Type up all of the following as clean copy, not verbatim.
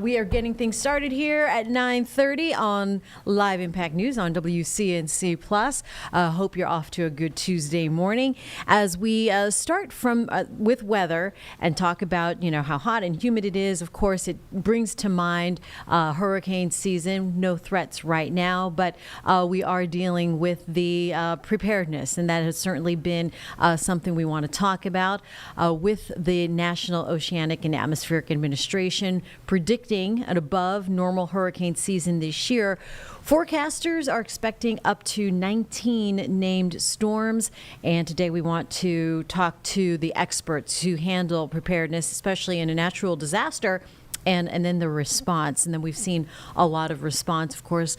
We are getting things started here at 9:30 on Live Impact News on WCNC Plus. Hope you're off to a good Tuesday morning as we start from with weather and talk about how hot and humid it is. Of course, it brings to mind hurricane season. No threats right now, but we are dealing with the preparedness, and that has certainly been something we want to talk about with the National Oceanic and Atmospheric Administration predicting an above normal hurricane season this year. Forecasters are expecting up to 19 named storms, and today we want to talk to the experts who handle preparedness, especially in a natural disaster. And then the response. And then we've seen a lot of response, of course,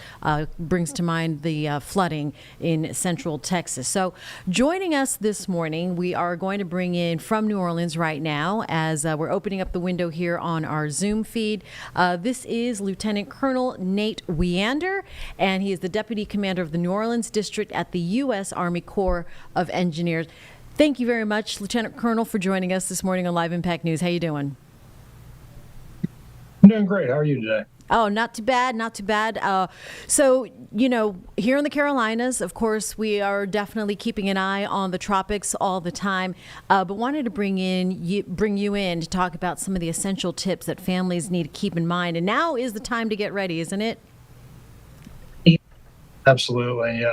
brings to mind the flooding in central Texas. So joining us this morning, we are going to bring in from New Orleans right now as we're opening up the window here on our Zoom feed. This is Lieutenant Colonel Nate Weander, and he is the Deputy Commander of the New Orleans District at the U.S. Army Corps of Engineers. Thank you very much, Lieutenant Colonel, for joining us this morning on Live Impact News. How you doing? I'm doing great. How are you today? Oh, not too bad, not too bad. So, here in the Carolinas, of course, we are definitely keeping an eye on the tropics all the time, but wanted to bring you in to talk about some of the essential tips that families need to keep in mind. And now is the time to get ready, isn't it? Absolutely.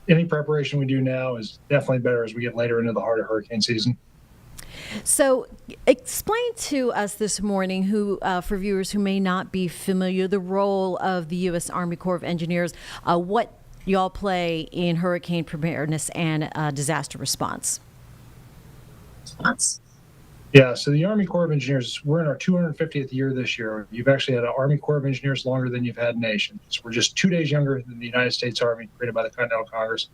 Any preparation we do now is definitely better as we get later into the heart of hurricane season. So explain to us this morning, for viewers who may not be familiar, the role of the U.S. Army Corps of Engineers, what y'all play in hurricane preparedness and disaster response. Yeah, so the Army Corps of Engineers, we're in our 250th year this year. You've actually had an Army Corps of Engineers longer than you've had nation. So we're just 2 days younger than the United States Army, created by the Continental Congress.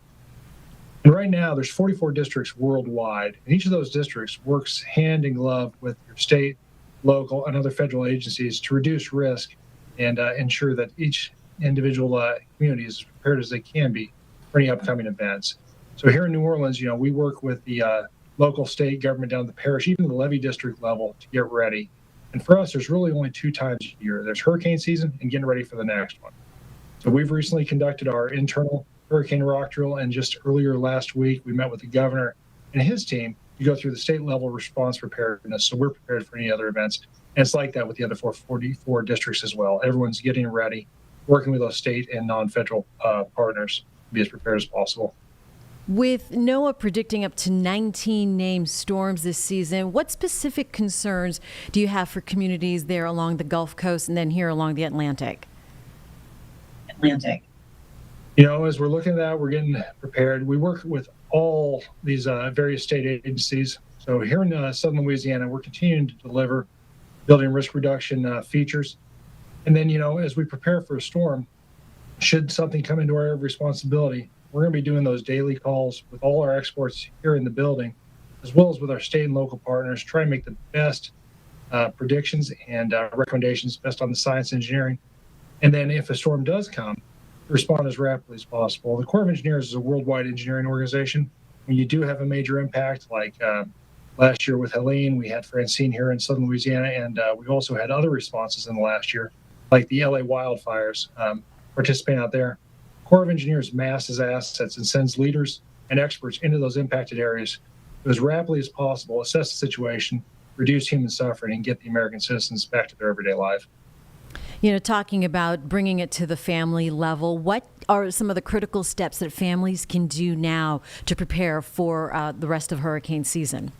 And right now, there's 44 districts worldwide, and each of those districts works hand in glove with your state, local, and other federal agencies to reduce risk and ensure that each individual community is as prepared as they can be for any upcoming events. So here in New Orleans, we work with the local, state government down to the parish, even the levy district level, to get ready. And for us, there's really only 2 times a year. There's hurricane season and getting ready for the next one. So we've recently conducted our internal Hurricane Rock Drill, and just earlier last week, we met with the governor and his team to go through the state level response preparedness. So we're prepared for any other events. And it's like that with the other 44 districts as well. Everyone's getting ready, working with those state and non-federal partners to be as prepared as possible. With NOAA predicting up to 19 named storms this season, what specific concerns do you have for communities there along the Gulf Coast and then here along the Atlantic? As we're looking at that, we're getting prepared. We work with all these various state agencies. So here in southern Louisiana, we're continuing to deliver building risk reduction features. And then, as we prepare for a storm, should something come into our area of responsibility, we're going to be doing those daily calls with all our experts here in the building, as well as with our state and local partners, try and make the best predictions and recommendations based on the science and engineering. And then if a storm does come, respond as rapidly as possible. The Corps of Engineers is a worldwide engineering organization. When you do have a major impact, like last year with Helene, we had Francine here in southern Louisiana, and we've also had other responses in the last year, like the LA wildfires, participating out there. Corps of Engineers masses assets and sends leaders and experts into those impacted areas to as rapidly as possible assess the situation, reduce human suffering, and get the American citizens back to their everyday life. Talking about bringing it to the family level, what are some of the critical steps that families can do now to prepare for the rest of hurricane season?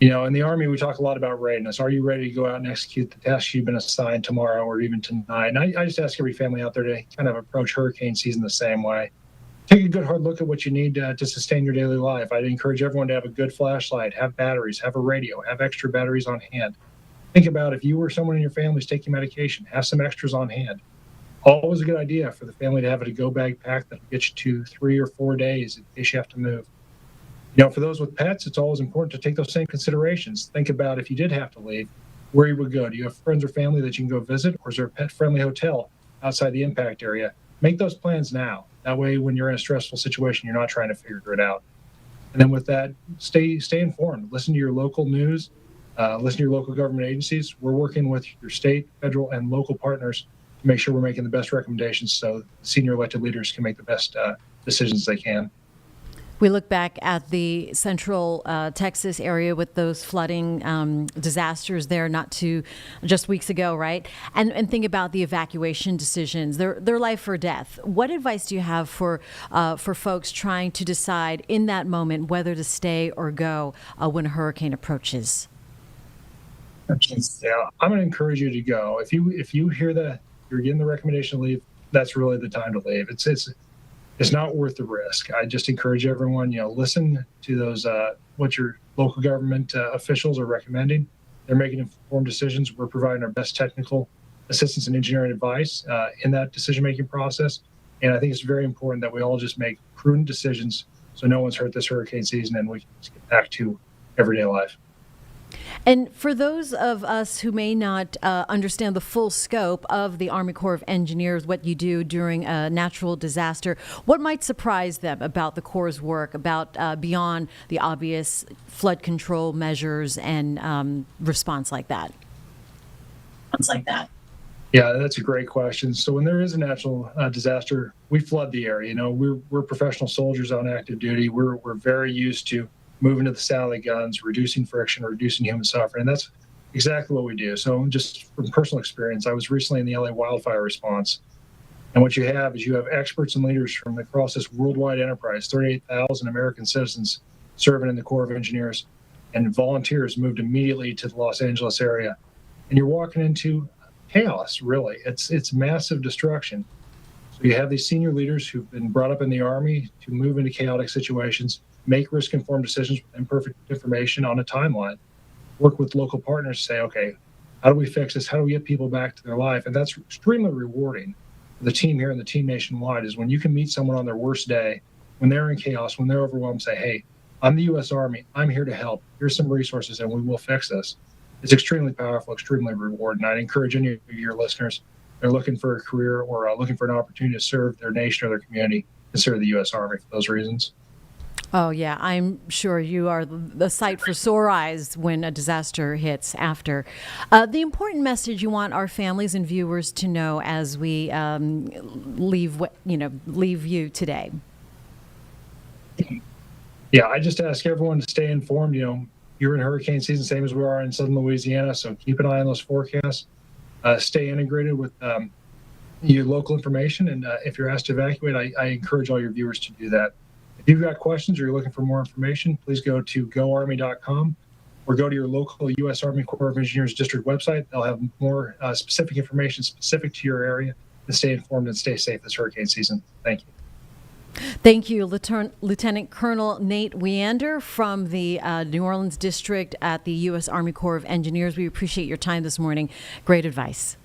In the Army, we talk a lot about readiness. Are you ready to go out and execute the task you've been assigned tomorrow or even tonight? And I just ask every family out there to kind of approach hurricane season the same way. Take a good hard look at what you need to sustain your daily life. I'd encourage everyone to have a good flashlight, have batteries, have a radio, have extra batteries on hand. Think about if you or someone in your family is taking medication, have some extras on hand. Always a good idea for the family to have a go bag pack that will get you to 3 or 4 days in case you have to move. For those with pets, it's always important to take those same considerations. Think about if you did have to leave, where you would go. Do you have friends or family that you can go visit, or is there a pet-friendly hotel outside the impact area? Make those plans now. That way, when you're in a stressful situation, you're not trying to figure it out. And then with that, stay informed. Listen to your local news. listen to your local government agencies. We're working with your state, federal, and local partners to make sure we're making the best recommendations so senior elected leaders can make the best decisions they can. We look back at the central Texas area with those flooding disasters there not too just weeks ago, right? And think about the evacuation decisions. They're life or death. What advice do you have for folks trying to decide in that moment whether to stay or go when a hurricane approaches? Yeah, I'm going to encourage you to go. If you hear that you're getting the recommendation to leave, that's really the time to leave. It's not worth the risk. I just encourage everyone, listen to those what your local government officials are recommending. They're making informed decisions. We're providing our best technical assistance and engineering advice in that decision-making process. And I think it's very important that we all just make prudent decisions so no one's hurt this hurricane season and we can just get back to everyday life. And for those of us who may not understand the full scope of the Army Corps of Engineers, what you do during a natural disaster, what might surprise them about the Corps' work, about beyond the obvious flood control measures and response like that? Yeah, that's a great question. So when there is a natural disaster, we flood the area. We're professional soldiers on active duty. We're very used to moving to the Sally guns, reducing friction, reducing human suffering. And that's exactly what we do. So just from personal experience, I was recently in the LA wildfire response. And what you have is experts and leaders from across this worldwide enterprise, 38,000 American citizens serving in the Corps of Engineers, and volunteers moved immediately to the Los Angeles area. And you're walking into chaos, really. It's massive destruction. So you have these senior leaders who've been brought up in the Army to move into chaotic situations, make risk-informed decisions with imperfect information on a timeline, work with local partners to say, okay, how do we fix this? How do we get people back to their life? And that's extremely rewarding for the team here and the team nationwide is when you can meet someone on their worst day, when they're in chaos, when they're overwhelmed, say, hey, I'm the U.S. Army. I'm here to help. Here's some resources, and we will fix this. It's extremely powerful, extremely rewarding. I'd encourage any of your listeners that are looking for a career or looking for an opportunity to serve their nation or their community, consider the U.S. Army for those reasons. Oh, yeah. I'm sure you are the sight for sore eyes when a disaster hits after. The important message you want our families and viewers to know as we leave you today. Yeah, I just ask everyone to stay informed. You're in hurricane season, same as we are in southern Louisiana, so keep an eye on those forecasts. Stay integrated with your local information, and if you're asked to evacuate, I encourage all your viewers to do that. If you've got questions or you're looking for more information, please go to goarmy.com or go to your local U.S. Army Corps of Engineers district website. They'll have more specific information specific to your area to stay informed and stay safe this hurricane season. Thank you. Thank you, Lieutenant Colonel Nate Weander from the New Orleans District at the U.S. Army Corps of Engineers. We appreciate your time this morning. Great advice.